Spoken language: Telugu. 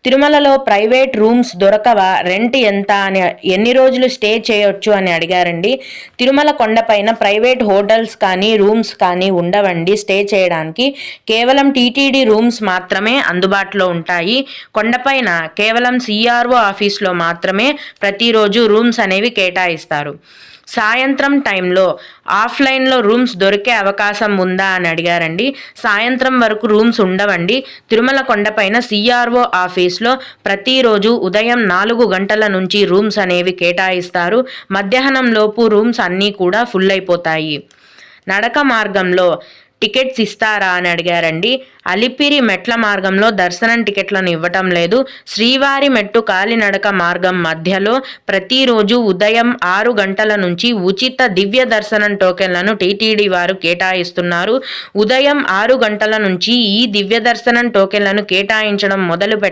తిరుమలలో ప్రైవేట్ రూమ్స్ దొరకవా, రెంట్ ఎంత అని, ఎన్ని రోజులు స్టే చేయొచ్చు అని అడిగారండి. తిరుమల కొండపైన ప్రైవేట్ హోటల్స్ కానీ రూమ్స్ కానీ ఉండవండి స్టే చేయడానికి. కేవలం టీటీడీ రూమ్స్ మాత్రమే అందుబాటులో ఉంటాయి. కొండపైన కేవలం సిఆర్ఓ ఆఫీస్లో మాత్రమే ప్రతిరోజు రూమ్స్ అనేవి కేటాయిస్తారు. సాయంత్రం టైంలో ఆఫ్లైన్లో రూమ్స్ దొరికే అవకాశం ఉందా అని అడిగారండి. సాయంత్రం వరకు రూమ్స్ ఉండవండి. తిరుమల కొండపైన సిఆర్ఓ ఆఫీస్లో ప్రతిరోజు ఉదయం 4 గంటల నుంచి రూమ్స్ అనేవి కేటాయిస్తారు. మధ్యాహ్నం లోపు రూమ్స్ అన్నీ కూడా ఫుల్ అయిపోతాయి. నడక మార్గంలో టికెట్స్ ఇస్తారా అని అడిగారండి. అలిపిరి మెట్ల మార్గంలో దర్శనం టికెట్లను ఇవ్వటం లేదు. శ్రీవారి మెట్టు కాలినడక మార్గం మధ్యలో ప్రతిరోజు ఉదయం 6 గంటల నుంచి ఉచిత దివ్య దర్శనం టోకెన్లను టీటీడీ వారు కేటాయిస్తున్నారు. ఉదయం 6 గంటల నుంచి ఈ దివ్య దర్శనం టోకెన్లను కేటాయించడం మొదలుపెట్టారు.